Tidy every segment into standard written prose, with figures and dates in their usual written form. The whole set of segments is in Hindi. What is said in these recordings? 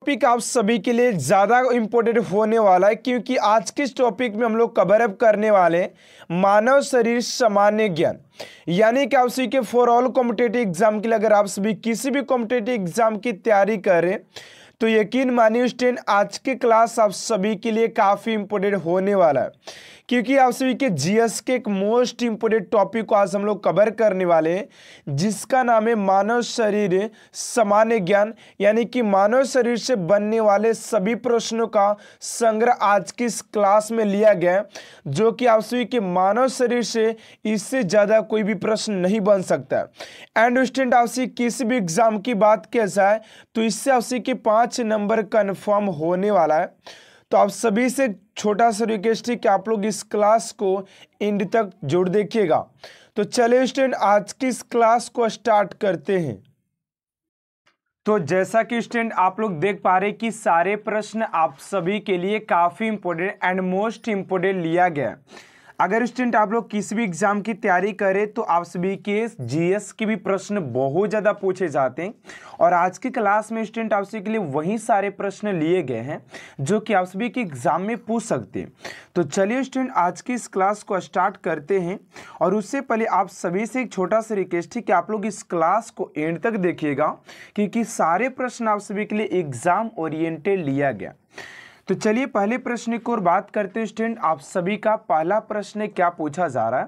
टॉपिक आप सभी के लिए ज़्यादा इम्पोर्टेंट होने वाला है, क्योंकि आज के इस टॉपिक में हम लोग कवर अप करने वाले हैं मानव शरीर सामान्य ज्ञान। यानी कि आप सभी के फॉर ऑल कॉम्पिटिटिव एग्जाम के लिए अगर आप सभी किसी भी कॉम्पिटिटिव एग्जाम की तैयारी करें तो यकीन मानिए स्टूडेंट आज की क्लास आप सभी के लिए काफ़ी इम्पोर्टेंट होने वाला है, क्योंकि आप सभी के जीएस के एक मोस्ट इम्पोर्टेंट टॉपिक को आज हम लोग कवर करने वाले हैं, जिसका नाम है मानव शरीर सामान्य ज्ञान। यानी कि मानव शरीर से बनने वाले सभी प्रश्नों का संग्रह आज की इस क्लास में लिया गया है, जो कि आप सभी के मानव शरीर से इससे ज़्यादा कोई भी प्रश्न नहीं बन सकता है। एंड स्टूडेंट आप सभी किसी भी एग्जाम की बात किया जाए तो इससे आप सभी के 5 नंबर कन्फर्म होने वाला है। तो आप सभी से छोटा सा रिक्वेस्ट है कि आप लोग इस क्लास को एंड तक जोड़ देखिएगा। तो चलिए स्टूडेंट आज की इस क्लास को स्टार्ट करते हैं। तो जैसा कि स्टूडेंट आप लोग देख पा रहे हैं कि सारे प्रश्न आप सभी के लिए काफ़ी इंपॉर्टेंट एंड मोस्ट इम्पोर्टेंट लिया गया है। अगर स्टूडेंट आप लोग किसी भी एग्जाम की तैयारी करें तो आप सभी के जीएस के भी प्रश्न बहुत ज़्यादा पूछे जाते हैं, और आज की क्लास में स्टूडेंट आप सभी के लिए वही सारे प्रश्न लिए गए हैं जो कि आप सभी के एग्जाम में पूछ सकते हैं। तो चलिए स्टूडेंट आज की इस क्लास को स्टार्ट करते हैं, और उससे पहले आप सभी से एक छोटा सा रिक्वेस्ट है कि आप लोग इस क्लास को एंड तक देखिएगा, क्योंकि सारे प्रश्न आप सभी के लिए एग्जाम ओरिएंटेड लिया गया। तो चलिए पहले प्रश्न की ओर बात करते हैं स्टूडेंट। आप सभी का पहला प्रश्न क्या पूछा जा रहा है।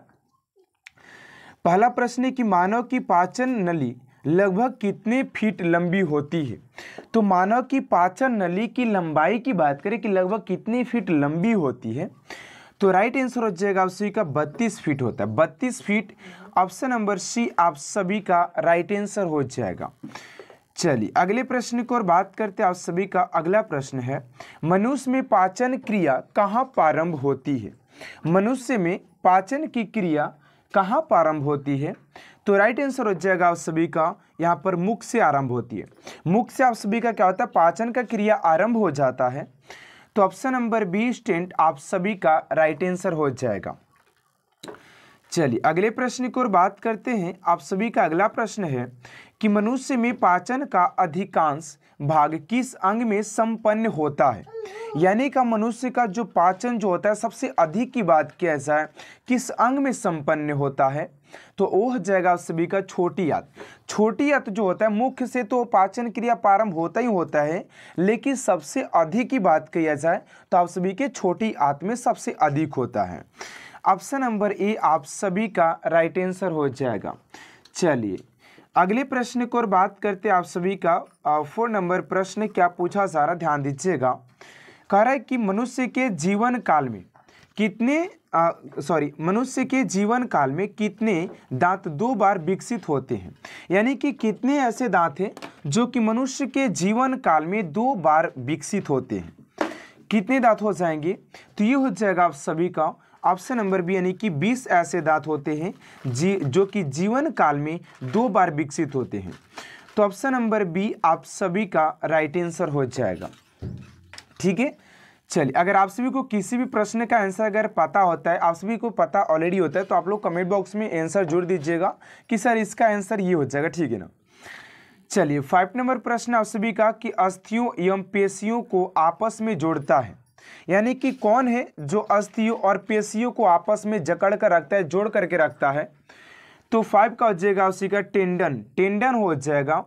पहला प्रश्न है कि मानव की पाचन नली लगभग कितने फीट लंबी होती है। तो मानव की पाचन नली की लंबाई की बात करें कि लगभग कितने फीट लंबी होती है, तो राइट आंसर हो जाएगा आप सभी का 32 फीट होता है। 32 फीट ऑप्शन नंबर सी आप सभी का राइट आंसर हो जाएगा। चलिए अगले प्रश्न की ओर बात करते हैं। आप सभी का अगला प्रश्न है मनुष्य में पाचन क्रिया कहाँ प्रारंभ होती है। मनुष्य में पाचन की क्रिया कहाँ प्रारंभ होती है, तो राइट आंसर हो जाएगा आप सभी का यहाँ पर मुख से आरंभ होती है। मुख से आप सभी का क्या होता है, पाचन का क्रिया आरंभ हो जाता है। तो ऑप्शन नंबर बी स्टूडेंट आप सभी का राइट आंसर हो जाएगा। चलिए अगले प्रश्न की ओर बात करते हैं। आप सभी का अगला प्रश्न है कि मनुष्य में पाचन का अधिकांश भाग किस अंग में संपन्न होता है। यानी कि मनुष्य का जो पाचन जो होता है सबसे अधिक की बात किया जाए किस अंग में संपन्न होता है, तो वो हो जाएगा आप सभी का छोटी आंत। छोटी आंत जो होता है मुख्य से तो पाचन क्रिया प्रारंभ होता ही होता है, लेकिन सबसे अधिक की बात किया जाए तो आप सभी के छोटी आंत में सबसे अधिक होता है। ऑप्शन नंबर ए आप सभी का राइट आंसर हो जाएगा। चलिए अगले प्रश्न की ओर बात करते हैं। आप सभी का 4 नंबर प्रश्न क्या पूछा जा रहा, ध्यान दीजिएगा। कह रहा है कि मनुष्य के जीवन काल में कितने दांत 2 बार विकसित होते हैं। यानी कि कितने ऐसे दांत हैं जो कि मनुष्य के जीवन काल में 2 बार विकसित होते हैं। कितने दांत हो जाएंगे, तो ये हो जाएगा आप सभी का ऑप्शन नंबर बी, यानी कि 20 ऐसे दांत होते हैं जो कि जीवन काल में 2 बार विकसित होते हैं। तो ऑप्शन नंबर बी आप सभी का राइट आंसर हो जाएगा। ठीक है, चलिए अगर आप सभी को किसी भी प्रश्न का आंसर अगर पता होता है, आप सभी को पता ऑलरेडी होता है, तो आप लोग कमेंट बॉक्स में आंसर जोड़ दीजिएगा कि सर इसका आंसर ये हो जाएगा। ठीक है ना। चलिए 5 नंबर प्रश्न आप सभी का कि अस्थियों एवं पेशियों को आपस में जोड़ता है। यानी कि कौन है जो अस्थियों और पेशियों को आपस में जकड़ कर रखता है, जोड़ करके रखता है, तो 5 का हो जाएगा उसी का टेंडन हो जाएगा।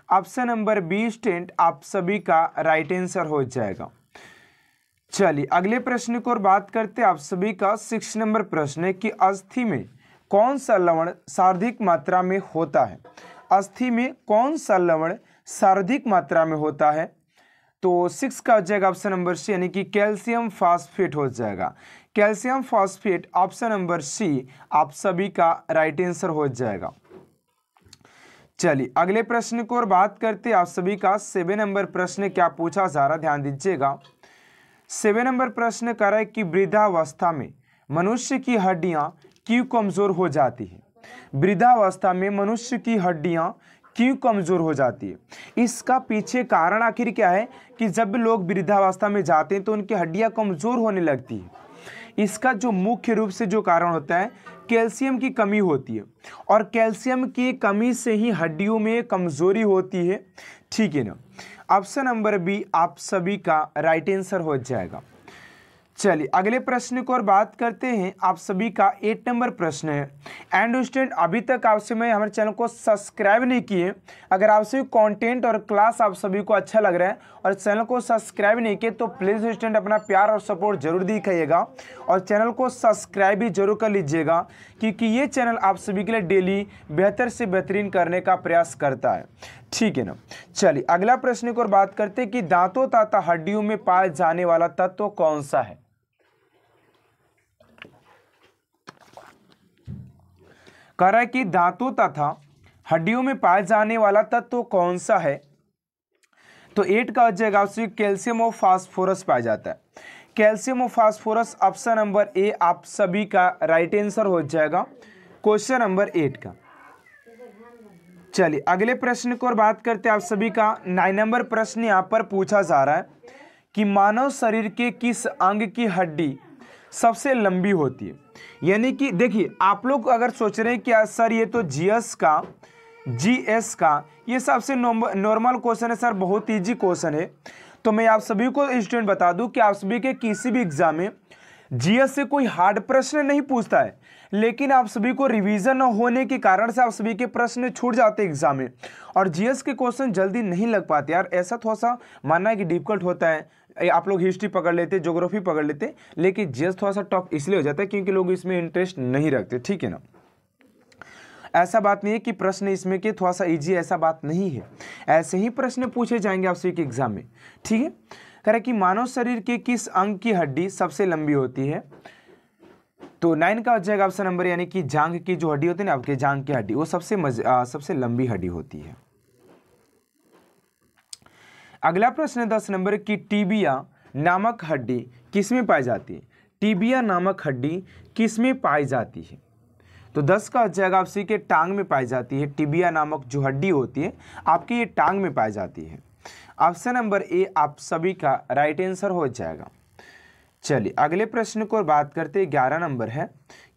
ऑप्शन नंबर बी स्टूडेंट आप सभी का राइट आंसर हो जाएगा। चलिए अगले प्रश्न की ओर बात करते हैं। आप सभी का 6 नंबर प्रश्न है कि अस्थि में कौन सा लवण सर्वाधिक मात्रा में होता है। अस्थि में कौन सा लवण सर्वाधिक मात्रा में होता है, तो 6 का हो जाएगा ऑप्शन नंबर सी, यानी कि कैल्शियम फॉस्फेट हो जाएगा। Calcium phosphate option number C आप सभी का राइट आंसर हो जाएगा। चलिए अगले प्रश्न की ओर बात करते हैं। आप सभी का 7 नंबर प्रश्न क्या पूछा जा रहा, ध्यान दीजिएगा। 7 नंबर प्रश्न कर रहा है कि वृद्धावस्था में मनुष्य की हड्डियां क्यों कमजोर हो जाती है। वृद्धावस्था में मनुष्य की हड्डियां क्यों कमजोर हो जाती है, इसका पीछे कारण आखिर क्या है कि जब लोग वृद्धावस्था में जाते हैं तो उनकी हड्डियां कमजोर होने लगती है। इसका जो मुख्य रूप से जो कारण होता है कैल्शियम की कमी होती है, और कैल्शियम की कमी से ही हड्डियों में कमजोरी होती है। ठीक है ना। ऑप्शन नंबर बी आप सभी का राइट आंसर हो जाएगा। चलिए अगले प्रश्न को और बात करते हैं। आप सभी का 8 नंबर प्रश्न है। एंड स्टूडेंट, अभी तक आप सभी हमारे चैनल को सब्सक्राइब नहीं किए। अगर आप सभी कंटेंट और क्लास आप सभी को अच्छा लग रहा है और चैनल को सब्सक्राइब नहीं किए तो प्लीज़ स्टूडेंट अपना प्यार और सपोर्ट जरूर दिखाइएगा और चैनल को सब्सक्राइब भी जरूर कर लीजिएगा, क्योंकि ये चैनल आप सभी के लिए डेली बेहतर से बेहतरीन करने का प्रयास करता है। ठीक है ना। चलिए अगला प्रश्न को और बात करते हैं कि दांतों तथा हड्डियों में पाए जाने वाला तत्व कौन सा है। कह रहा है कि दांतों तथा हड्डियों में पाए जाने वाला तत्व कौन सा है। तो 8 का हो जाएगा ऑप्शन कैल्शियम और फास्फोरस पाया जाता है। कैल्शियम और फास्फोरस ऑप्शन नंबर ए आप सभी का राइट आंसर हो जाएगा क्वेश्चन नंबर 8 का। चलिए अगले प्रश्न को और बात करते हैं। आप सभी का 9 नंबर प्रश्न यहाँ पर पूछा जा रहा है कि मानव शरीर के किस अंग की हड्डी सबसे लंबी होती है। यानी कि देखिए, आप लोग अगर सोच रहे हैं कि सर ये तो जीएस का जीएस का ये सबसे नॉर्मल क्वेश्चन है सर, बहुत इजी क्वेश्चन है, तो मैं आप सभी को स्टूडेंट बता दूं कि आप सभी के किसी भी एग्जाम में जीएस से कोई हार्ड प्रश्न नहीं पूछता है, लेकिन आप सभी को रिवीजन न होने के कारण से आप सभी के प्रश्न छूट जाते हैं एग्जाम में और जीएस के क्वेश्चन जल्दी नहीं लग पाते। यार ऐसा थोड़ा सा मानना है कि डिफिकल्ट होता है। आप लोग हिस्ट्री पकड़ लेते, ज्योग्राफी पकड़ लेते, लेकिन जीएस थोड़ा सा टफ इसलिए हो जाता है क्योंकि लोग इसमें इंटरेस्ट नहीं रखते। ठीक है ना। ऐसा बात नहीं है कि प्रश्न इसमें के थोड़ा सा इजी, ऐसा बात नहीं है। ऐसे ही प्रश्न पूछे जाएंगे आप सभी के एग्जाम में। ठीक है। कह रहा है कि मानव शरीर के किस अंग की हड्डी सबसे लंबी होती है। तो 9 का हो जाएगा ऑप्शन नंबर, यानी कि जांघ की जो हड्डी होती है ना, आपके जांघ की हड्डी, वो सबसे लंबी हड्डी होती है। अगला प्रश्न है 10 नंबर की टीबिया नामक हड्डी किसमें पाई जाती है। टीबिया नामक हड्डी किसमें पाई जाती है। तो 10 का हो जाएगा आपसे के टांग में पाई जाती है। टीबिया नामक जो हड्डी होती है आपकी ये टांग में पाई जाती है। ऑप्शन नंबर ए आप सभी का राइट आंसर हो जाएगा। चलिए अगले प्रश्न को बात करते हैं। 11 नंबर है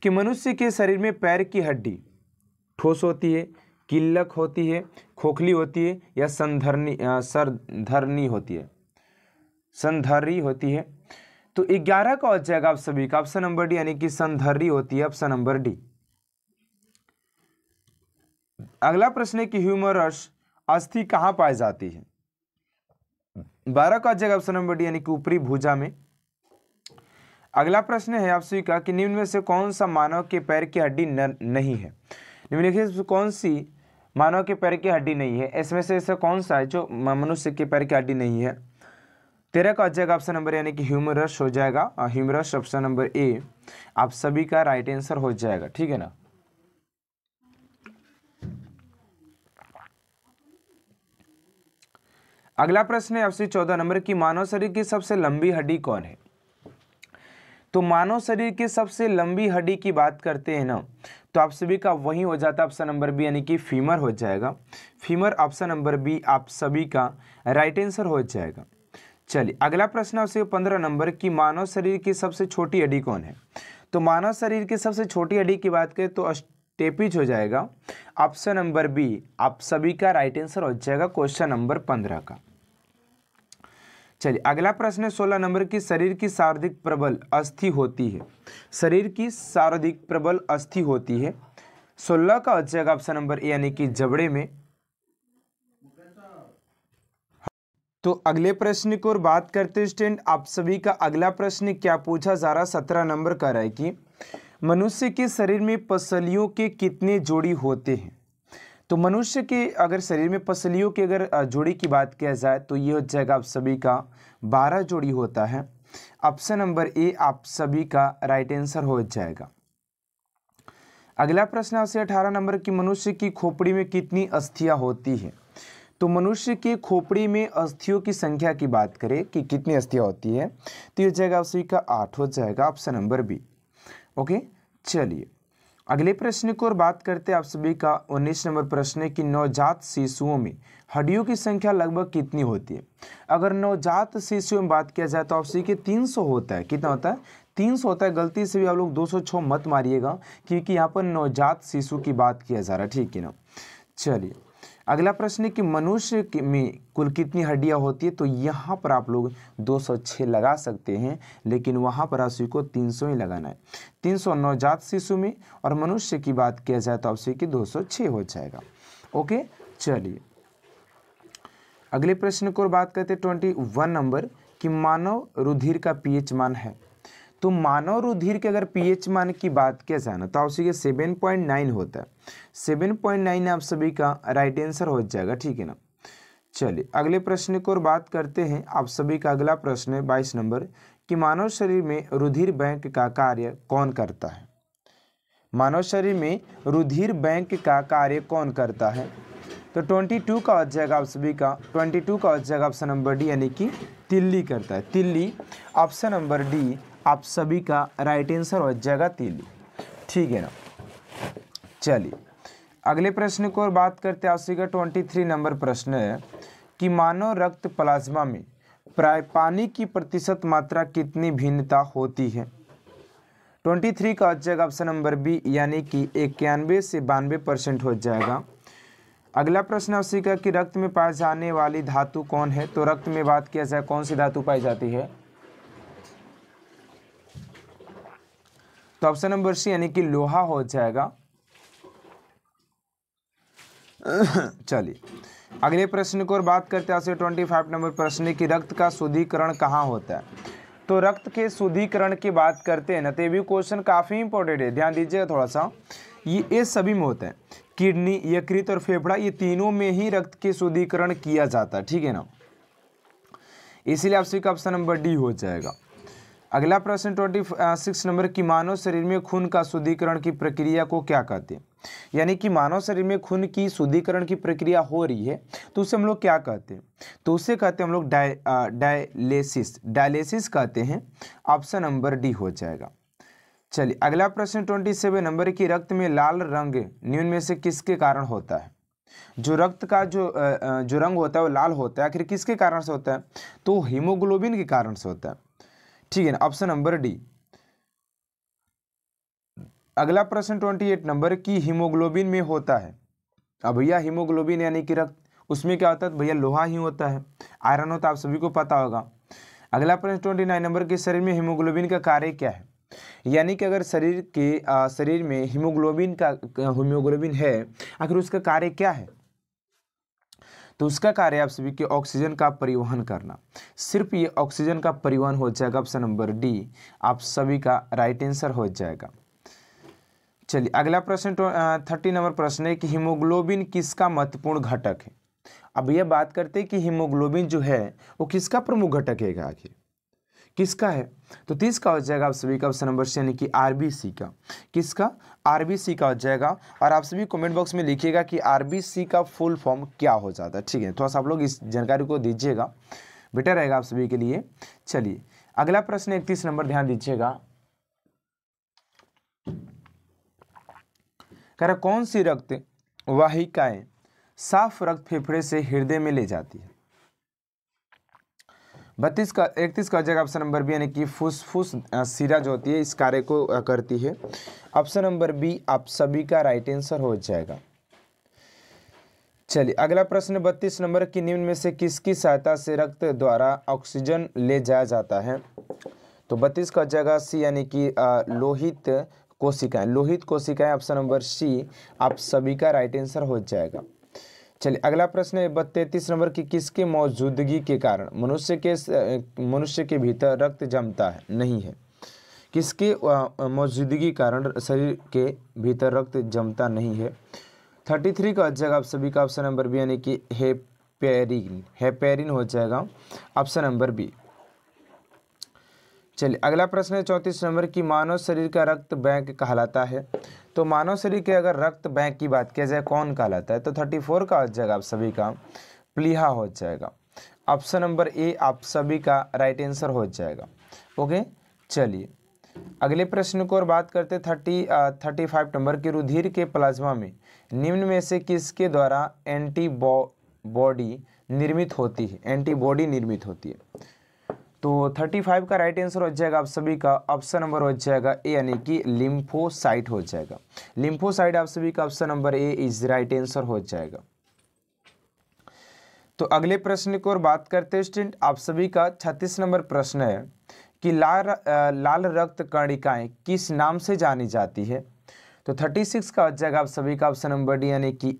कि मनुष्य के शरीर में पैर की हड्डी ठोस होती है, किल्लक होती है, खोखली होती है या संधरनी होती है, संधरी होती है। तो 11 का हो जाएगा आप सभी का ऑप्शन नंबर डी, यानी कि संधरी होती है, ऑप्शन नंबर डी। अगला प्रश्न है कि ह्यूमरस अस्थि कहाँ पाई जाती है। 12 का हो जाएगा ऑप्शन नंबर डी, यानी कि ऊपरी भुजा में। अगला प्रश्न है आपसे का कि निम्न में से कौन सा मानव के पैर की हड्डी नहीं है। निम्नलिखित में कौन सी मानव के पैर की हड्डी नहीं है। इसमें से ऐसा कौन सा है जो मनुष्य के पैर की हड्डी नहीं है। 13 का हो जाएगा ऑप्शन नंबर, यानी कि ह्यूमरस हो जाएगा। ह्यूमरस ऑप्शन नंबर ए आप सभी का राइट आंसर हो जाएगा। ठीक है ना। अगला प्रश्न है आपसे 14 नंबर की मानव शरीर की सबसे लंबी हड्डी कौन है। तो मानव शरीर की सबसे लंबी हड्डी की बात करते हैं ना, तो आप सभी का वही हो जाता है ऑप्शन नंबर बी, यानी कि फीमर हो जाएगा। फीमर ऑप्शन नंबर बी आप सभी का राइट आंसर हो जाएगा। चलिए अगला प्रश्न आपसे 15 नंबर की मानव शरीर की सबसे छोटी हड्डी कौन है। तो मानव शरीर की सबसे छोटी हड्डी की बात करें तो स्टेपिज हो जाएगा। ऑप्शन नंबर बी आप सभी का राइट आंसर हो जाएगा क्वेश्चन नंबर 15 का। चलिए अगला प्रश्न है 16 नंबर की शरीर की सर्वाधिक प्रबल अस्थि होती है। शरीर की सर्वाधिक प्रबल अस्थि होती है। 16 का हो जाएगा ऑप्शन नंबर ए, यानी कि जबड़े में। तो अगले प्रश्न की ओर बात करते हैं स्टूडेंट। आप सभी का अगला प्रश्न क्या पूछा जा रहा है। 17 नंबर का है कि मनुष्य के शरीर में पसलियों के कितने जोड़ी होते हैं। तो मनुष्य के अगर शरीर में पसलियों की अगर जोड़ी की बात किया जाए तो ये हो जाएगा आप सभी का 12 जोड़ी होता है। ऑप्शन नंबर ए आप सभी का राइट आंसर हो जाएगा। अगला प्रश्न आपसे 18 नंबर की मनुष्य की खोपड़ी में कितनी अस्थियां होती है। तो मनुष्य के खोपड़ी में अस्थियों की संख्या की बात करें कि कितनी अस्थियां होती है तो ये हो जाएगा आप सभी का 8 हो जाएगा, ऑप्शन नंबर बी। ओके। चलिए अगले प्रश्न को और बात करते हैं। आप सभी का 19 नंबर प्रश्न है कि नवजात शिशुओं में हड्डियों की संख्या लगभग कितनी होती है। अगर नवजात शिशुओं में बात किया जाए तो आप सभी के 300 होता है। कितना होता है 300 होता है। गलती से भी आप लोग 206 मत मारिएगा क्योंकि यहाँ पर नवजात शिशु की बात किया जा रहा है। ठीक है ना। चलिए अगला प्रश्न है कि मनुष्य में कुल कितनी हड्डियां होती है, तो यहाँ पर आप लोग 206 लगा सकते हैं, लेकिन वहाँ पर आप सभी को 300 ही लगाना है। 300 नवजात शिशु में, और मनुष्य की बात किया जाए तो आप सभी की 206 हो जाएगा। ओके, चलिए अगले प्रश्न को बात करते हैं 21 नंबर कि मानव रुधिर का पीएच मान है। तो मानव रुधिर के अगर पीएच मान की बात किया जाए ना तो आप सभी 7.9 होता है। 7.9 आप सभी का राइट आंसर हो जाएगा, ठीक है ना। चलिए अगले प्रश्न को और बात करते हैं। आप सभी का अगला प्रश्न है 22 नंबर कि मानव शरीर में रुधिर बैंक का कार्य कौन करता है। मानव शरीर में रुधिर बैंक का कार्य कौन करता है, तो 22 का हो जाएगा आप सभी का, 22 का हो जाएगा ऑप्शन नंबर डी, यानी कि तिल्ली करता है। तिल्ली, ऑप्शन नंबर डी आप सभी का राइट आंसर हो जाएगा, तिल्ली, ठीक है ना। चलिए अगले प्रश्न को और बात करते हैं। आप सभी का 23 नंबर प्रश्न है कि मानव रक्त प्लाज्मा में प्राय पानी की प्रतिशत मात्रा कितनी भिन्नता होती है। 23 का हो जाएगा ऑप्शन नंबर बी, यानी कि 91 से 92% हो जाएगा। अगला प्रश्न आपसे का कि रक्त में पाई जाने वाली धातु कौन है, तो रक्त में बात किया जाए कौन सी धातु पाई जाती है, तो ऑप्शन नंबर सी यानी कि लोहा हो जाएगा। चलिए अगले प्रश्न को और बात करते हैं 25 नंबर प्रश्न की रक्त का शुद्धिकरण कहाँ होता है। तो रक्त के शुद्धिकरण की बात करते हैं ना, तो ये भी क्वेश्चन काफ़ी इंपॉर्टेंट है, ध्यान दीजिएगा थोड़ा सा। ये सभी में होता है, किडनी, यकृत और फेफड़ा, ये तीनों में ही रक्त के शुद्धिकरण किया जाता है, ठीक है ना। इसीलिए आपसे का ऑप्शन नंबर डी हो जाएगा। अगला प्रश्न 26 नंबर की मानव शरीर में खून का शुद्धिकरण की प्रक्रिया को क्या कहते हैं। यानी कि मानव शरीर में खून की शुद्धिकरण की प्रक्रिया हो रही है तो उसे हम लोग क्या कहते हैं, तो उसे कहते हैं हम लोग डायलिसिस कहते हैं। ऑप्शन नंबर डी हो जाएगा। चलिए अगला प्रश्न 27 नंबर की रक्त में लाल रंग निम्न में से किसके कारण होता है। जो रक्त का जो रंग होता है वो लाल होता है, आखिर किसके कारण से होता है, तो हीमोग्लोबिन के कारण से होता है, ठीक है ना। Option number D. अगला प्रश्न 28 नंबर की हीमोग्लोबिन में होता है। अब भैया हीमोग्लोबिन यानी कि रक्त, उसमें क्या होता है भैया, लोहा ही होता है, आयरन होता है, आप सभी को पता होगा। अगला प्रश्न 29 नंबर के शरीर में हीमोग्लोबिन का कार्य क्या है। यानी कि अगर शरीर में हीमोग्लोबिन है, आखिर उसका कार्य क्या है, तो उसका कार्य आप सभी के ऑक्सीजन का परिवहन करना। सिर्फ ये ऑक्सीजन का परिवहन हो जाएगा, ऑप्शन नंबर डी आप सभी का राइट आंसर हो जाएगा। चलिए अगला प्रश्न 30 नंबर प्रश्न है कि हीमोग्लोबिन किसका महत्वपूर्ण घटक है। अब यह बात करते हैं कि हीमोग्लोबिन जो है वो किसका प्रमुख घटक है, आखिर किसका है, तो 30 का हो जाएगा आप सभी का ऑप्शन नंबर सी, यानी कि आरबीसी का। किसका, आरबीसी का हो जाएगा। और आप सभी कमेंट बॉक्स में लिखिएगा कि आरबीसी का फुल फॉर्म क्या हो जाता है, ठीक है। थोड़ा सा आप लोग इस जानकारी को दीजिएगा, बेटर रहेगा आप सभी के लिए। चलिए अगला प्रश्न 31 नंबर, ध्यान दीजिएगा। कह रहा कौन सी रक्त वाहिकाएं साफ रक्त फेफड़े से हृदय में ले जाती है। 31 का जगह ऑप्शन नंबर बी, यानी कि फुसफुस सिरा जो होती है इस कार्य को करती है। ऑप्शन नंबर बी आप सभी का राइट आंसर हो जाएगा। चलिए अगला प्रश्न 32 नंबर की निम्न में से किसकी सहायता से रक्त द्वारा ऑक्सीजन ले जाया जाता है। तो 32 का जगह सी, यानी कि लोहित कोशिकाएं, ऑप्शन नंबर सी आप सभी का राइट आंसर हो जाएगा। चलिए अगला प्रश्न है 33 नंबर की किसके मौजूदगी के कारण मनुष्य के भीतर रक्त जमता है, नहीं है। किसके मौजूदगी कारण शरीर के भीतर रक्त जमता नहीं है। 33 का जगह आप सभी का ऑप्शन नंबर बी, यानी कि हेपेरिन हो जाएगा, ऑप्शन नंबर बी। चलिए अगला प्रश्न है 34 नंबर की मानव शरीर का रक्त बैंक कहलाता है। तो मानव शरीर के अगर रक्त बैंक की बात किया जाए कौन कहलाता है, तो 34 का हो जाएगा आप सभी का प्लीहा हो जाएगा। ऑप्शन नंबर ए आप सभी का राइट आंसर हो जाएगा। ओके चलिए अगले प्रश्न को और बात करते 35 नंबर की रुधिर के प्लाज्मा में निम्न में से किसके द्वारा एंटीबॉडी निर्मित होती है। तो 35 का राइट आंसर हो जाएगा आप सभी का ऑप्शन नंबर हो जाएगा ए, यानी कि लिम्फोसाइट हो जाएगा। लिम्फोसाइट आप सभी का option number A is right answer हो जाएगा। तो अगले प्रश्न की ओर बात करते हैं स्टूडेंट। आप सभी का 36 नंबर प्रश्न है कि लाल रक्त कणिकाएं किस नाम से जानी जाती है। तो 36 का हो जाएगा आप सभी का ऑप्शन नंबर डी यानी कि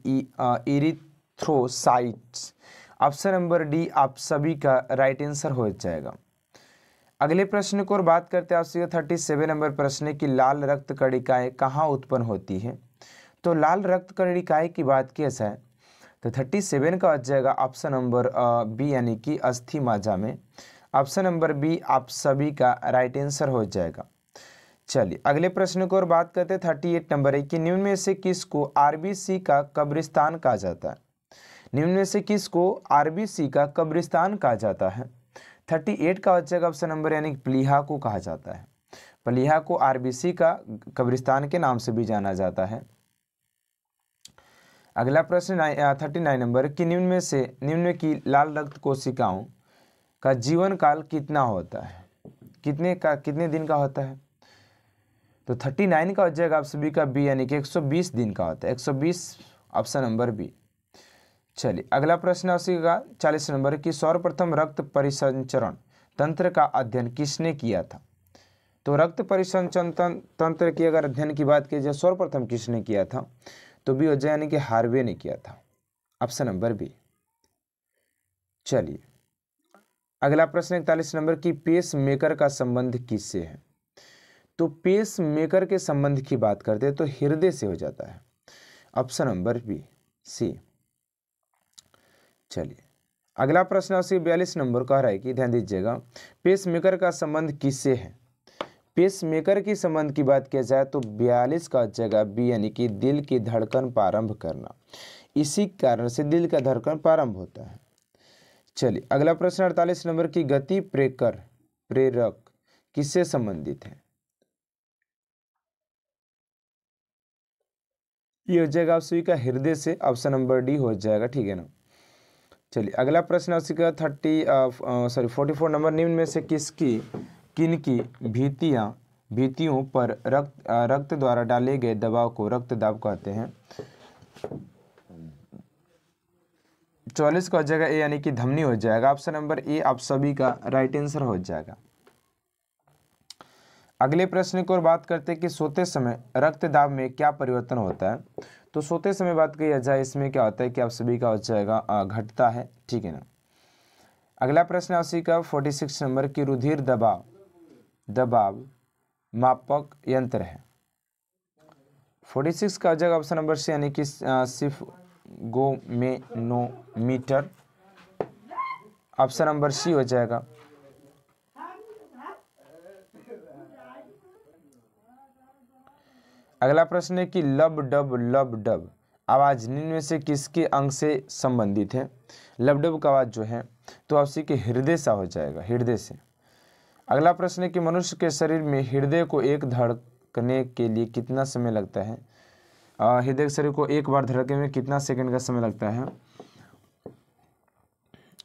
इरिथ्रोसाइट्स। ऑप्शन नंबर डी आप सभी का राइट आंसर हो जाएगा। अगले प्रश्न की ओर बात करते हैं आपसे 37 नंबर प्रश्न की लाल रक्त कणिकाएं कहाँ उत्पन्न होती है। तो लाल रक्त कणिकाएं की बात की जाए तो 37 का हो जाएगा ऑप्शन नंबर बी यानी कि अस्थि मज्जा में। ऑप्शन नंबर बी आप सभी का राइट आंसर हो जाएगा। चलिए अगले प्रश्न की ओर बात करते हैं 38 नंबर है कि निम्न में से किसको आरबीसी का कब्रिस्तान कहा जाता है। निम्न में से किसको आरबीसी का कब्रिस्तान कहा जाता है। 38 का हो जाएगा ऑप्शन नंबर यानी प्लीहा को कहा जाता है। प्लीहा को आरबीसी का कब्रिस्तान के नाम से भी जाना जाता है। अगला प्रश्न 39 नंबर कि निम्न की लाल रक्त कोशिकाओं का जीवन काल कितना होता है, कितने दिन का होता है। तो 39 का हो जाएगा आप सभी का बी यानी कि 120 दिन का होता है। 120 ऑप्शन नंबर बी। चलिए अगला प्रश्न उसी का 40 नंबर कि सर्वप्रथम रक्त परिसंचरण तंत्र का अध्ययन किसने किया था। तो रक्त परिसंचरण तंत्र की अगर अध्ययन की बात की जाए सर्वप्रथम किसने किया था तो बी हो जाए यानी कि हार्वे ने किया था। Option number B. चलिए अगला प्रश्न 41 नंबर की पेस मेकर का संबंध किससे है। तो पेस मेकर के संबंध की बात करते हैं तो हृदय से हो जाता है। Option number B C. चलिए अगला प्रश्न 42 नंबर कह रहा है कि ध्यान दीजिएगा पेस मेकर का संबंध किससे है। पेस मेकर की संबंध की बात किया जाए तो 42 का जगह बी यानी कि दिल की धड़कन प्रारंभ करना, इसी कारण से दिल का धड़कन प्रारंभ होता है। चलिए अगला प्रश्न 48 नंबर की गति प्रेरक किससे संबंधित है। ये हो जाएगा आप सभी का हृदय से। ऑप्शन नंबर डी हो जाएगा, ठीक है ना। चलिए अगला प्रश्न उसी का 44 नंबर निम्न में से किनकी भीतियों पर रक्त द्वारा डाले गए दबाव को रक्तदाब कहते हैं। 44 का हो जाएगा ए यानी कि धमनी हो जाएगा। ऑप्शन नंबर ए आप सभी का राइट आंसर हो जाएगा। अगले प्रश्न की ओर बात करते हैं कि सोते समय रक्तदाब में क्या परिवर्तन होता है। तो सोते समय बात की जाए इसमें क्या होता है कि आप सभी का हो जाएगा घटता है, ठीक है ना। अगला प्रश्न उसी का 46 नंबर की रुधिर दबाव मापक यंत्र है। 46 का हो जाएगा ऑप्शन नंबर सी यानी कि सिर्फ गोमेनोमीटर। ऑप्शन नंबर सी हो जाएगा। अगला प्रश्न है कि लब डब आवाज निम्न में से किसके अंग से संबंधित है। लब डब का आवाज जो है तो आपसी के हृदय सा हो जाएगा, हृदय से। अगला प्रश्न है कि मनुष्य के शरीर में हृदय को एक धड़कने के लिए कितना समय लगता है। हृदय के शरीर को एक बार धड़कने में कितना सेकंड का समय लगता है,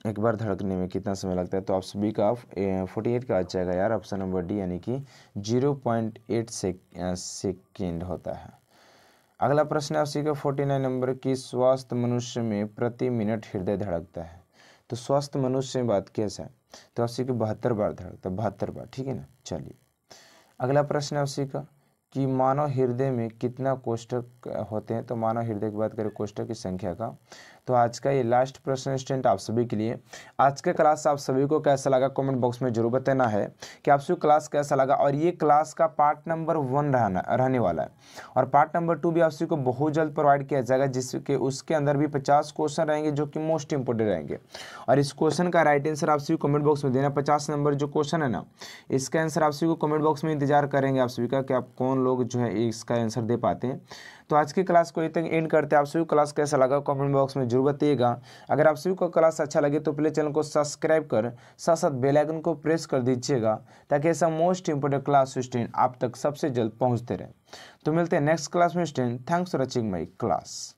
एक बार धड़कने में कितना समय लगता है। तो आप सभी का 48 का आ जाएगा यार, ऑप्शन नंबर डी यानी कि 0.8 सेकेंड होता है। अगला प्रश्न है उसी का 49 नंबर की स्वस्थ मनुष्य में प्रति मिनट हृदय धड़कता है। तो स्वस्थ मनुष्य में बात किया जाए तो उसी के 72 बार धड़कता है, 72 बार, ठीक है ना। चलिए अगला प्रश्न है उसी का कि मानव हृदय में कितना कोष्ठक होते हैं। तो मानव हृदय की बात करें कोष्ठक की संख्या का। तो आज का ये लास्ट प्रश्न स्टूडेंट आप सभी के लिए। आज का क्लास आप सभी को कैसा लगा कमेंट बॉक्स में जरूर बताना है कि आप सभी क्लास कैसा लगा। और ये क्लास का पार्ट नंबर 1 रहने वाला है और पार्ट नंबर 2 भी आप सभी को बहुत जल्द प्रोवाइड किया जाएगा, जिसके उसके अंदर भी 50 क्वेश्चन रहेंगे जो कि मोस्ट इंपोर्टेंट रहेंगे। और इस क्वेश्चन का राइट आंसर आप सभी कमेंट बॉक्स में देना। 50 नंबर जो क्वेश्चन है ना, इसका आंसर आप सभी को कमेंट बॉक्स में इंतजार करेंगे आप सभी का कि आप कौन लोग जो है इसका आंसर दे पाते हैं। तो आज की क्लास को यहीं तक एंड करते हैं। आप सभी को क्लास कैसा लगा कमेंट बॉक्स में जरूर बताइएगा। अगर आप सभी को क्लास अच्छा लगे तो प्लीज चैनल को सब्सक्राइब कर साथ साथ बेल आइकन को प्रेस कर दीजिएगा ताकि ऐसा मोस्ट इंपोर्टेंट क्लास स्टूडेंट आप तक सबसे जल्द पहुंचते रहे। तो मिलते हैं नेक्स्ट क्लास में student. Thanks for watching my class.